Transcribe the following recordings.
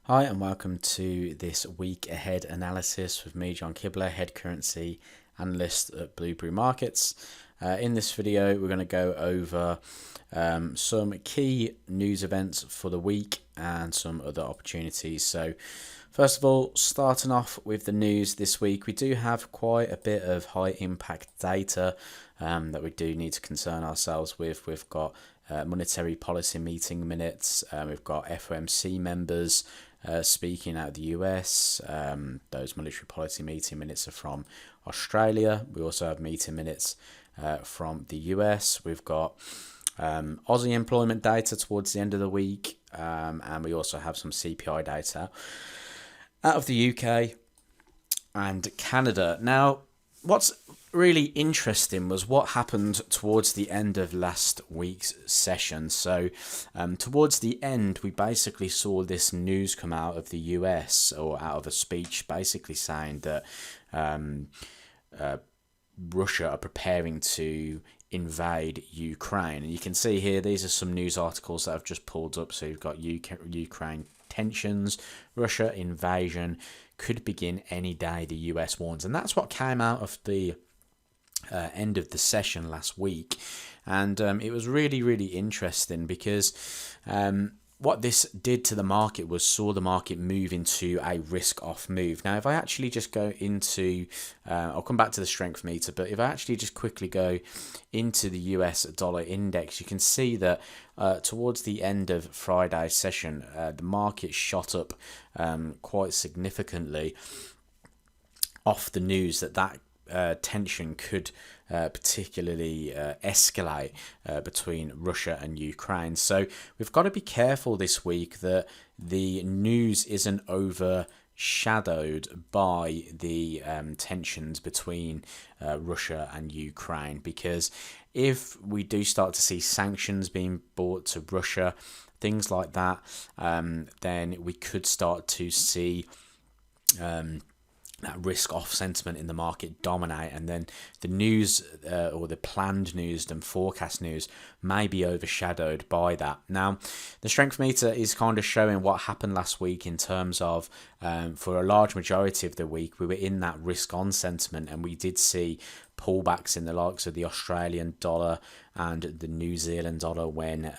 Hi and welcome to this week ahead analysis with me, John Kibler, head currency analyst at Blueberry Markets. In this video, we're going to go over some key news events for the week and some other opportunities. So first of all, starting off with the news this week, we do have quite a bit of high impact data that we do need to concern ourselves with. We've got monetary policy meeting minutes, we've got FOMC members speaking out of the US. Those monetary policy meeting minutes are from Australia. We also have meeting minutes from the US. We've got Aussie employment data towards the end of the week, and we also have some CPI data out of the UK and Canada. Now, what's really interesting was what happened towards the end of last week's session. So towards the end, we basically saw this news come out of the US, or out of a speech basically saying that Russia are preparing to invade Ukraine. And you can see here, these are some news articles that I've just pulled up. So you've got Ukraine tensions, Russia invasion could begin any day, the US warns. And that's what came out of the end of the session last week. And it was really interesting because what this did to the market was saw the market move into a risk-off move. Now, if I actually just go into, I'll come back to the strength meter, but if I actually just quickly go into the US dollar index, you can see that towards the end of Friday's session, the market shot up quite significantly off the news that tension could particularly escalate between Russia and Ukraine. So we've got to be careful this week that the news isn't overshadowed by the tensions between Russia and Ukraine, because if we do start to see sanctions being brought to Russia, things like that, then we could start to see that risk-off sentiment in the market dominate, and then the news or the planned news and forecast news may be overshadowed by that. Now, the strength meter is kind of showing what happened last week in terms of, for a large majority of the week, we were in that risk-on sentiment, and we did see pullbacks in the likes of the Australian dollar and the New Zealand dollar when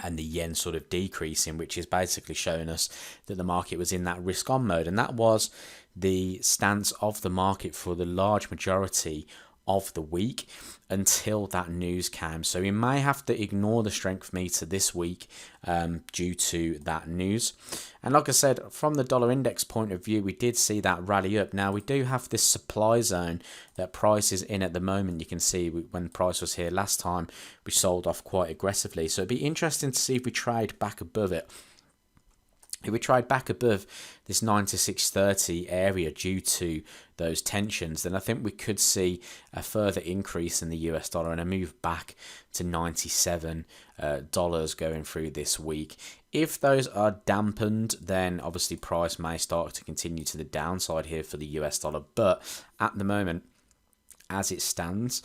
and the yen sort of decreasing, which is basically showing us that the market was in that risk on mode. And that was the stance of the market for the large majority of the week until that news came. So we may have to ignore the strength meter this week due to that news. And like I said, from the dollar index point of view, we did see that rally up. Now, we do have this supply zone that price is in at the moment. You can see when price was here last time, we sold off quite aggressively. So it'd be interesting to see if we trade back above it. If we trade back above this 96.30 area due to those tensions, then I think we could see a further increase in the US dollar and a move back to $97 going through this week. If those are dampened, then obviously price may start to continue to the downside here for the US dollar. But at the moment, as it stands,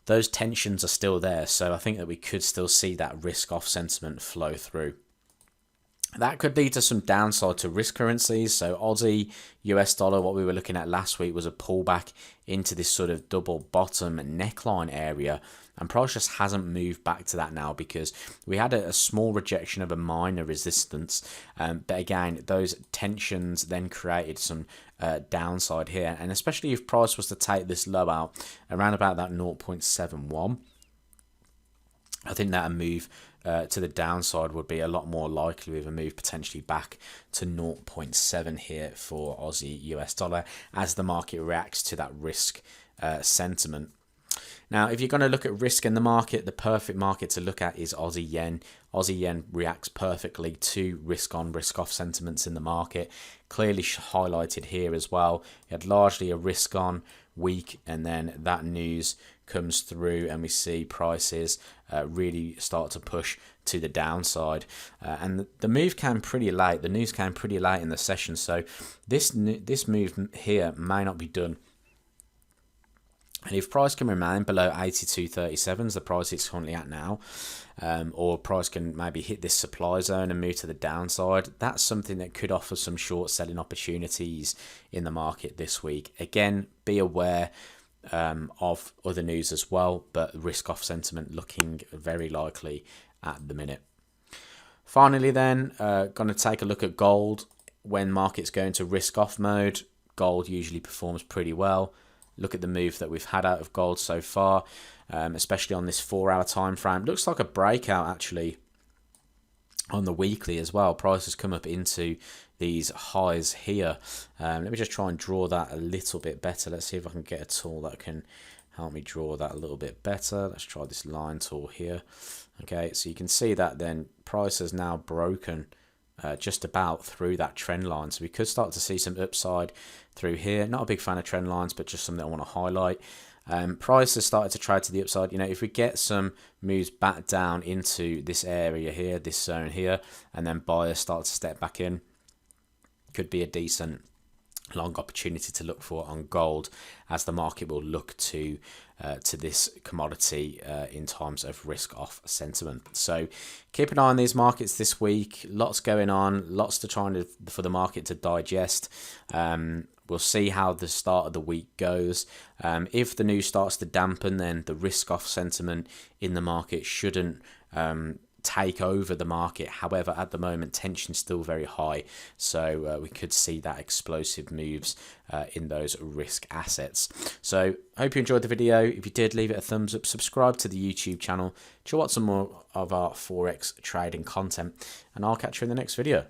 those tensions are still there. So I think that we could still see that risk-off sentiment flow through. That could lead to some downside to risk currencies. So Aussie, US dollar, what we were looking at last week was a pullback into this sort of double bottom neckline area. And price just hasn't moved back to that now because we had a small rejection of a minor resistance. But again, those tensions then created some downside here. And especially if price was to take this low out around about that 0.71, I think that a move to the downside would be a lot more likely, with a move potentially back to 0.7 here for Aussie US dollar as the market reacts to that risk sentiment. Now, if you're going to look at risk in the market, the perfect market to look at is Aussie Yen. Aussie Yen reacts perfectly to risk on, risk off sentiments in the market. Clearly highlighted here as well. You had largely a risk on week, and then that news comes through and we see prices really start to push to the downside. And the move came pretty late. The news came pretty late in the session. So this move here may not be done And if price can remain below 82.37, the price it's currently at now, or price can maybe hit this supply zone and move to the downside, that's something that could offer some short selling opportunities in the market this week. Again, be aware of other news as well, but risk off sentiment looking very likely at the minute. Finally then, going to take a look at gold. When markets go into risk off mode, gold usually performs pretty well. Look at the move that we've had out of gold so far, especially on this 4-hour time frame. Looks like a breakout actually on the weekly as well. Price has come up into these highs here. Let me just try and draw that a little bit better. Let's see if I can get a tool that can help me draw that a little bit better. Let's try this line tool here. Okay, so you can see that then price has now broken just about through that trend line, so we could start to see some upside through here. Not a big fan of trend lines, but just something I want to highlight. Price has started to trade to the upside. You know, if we get some moves back down into this area here, this zone here, and then buyers start to step back in, could be a decent long opportunity to look for on gold, as the market will look to this commodity in times of risk off sentiment. So keep an eye on these markets this week. Lots going on, lots to try and for the market to digest. We'll see how the start of the week goes. If the news starts to dampen, then the risk off sentiment in the market shouldn't take over the market. However, at the moment, tension's still very high, so we could see that explosive moves in those risk assets. So hope you enjoyed the video. If you did, leave it a thumbs up, subscribe to the YouTube channel to watch some more of our Forex trading content, and I'll catch you in the next video.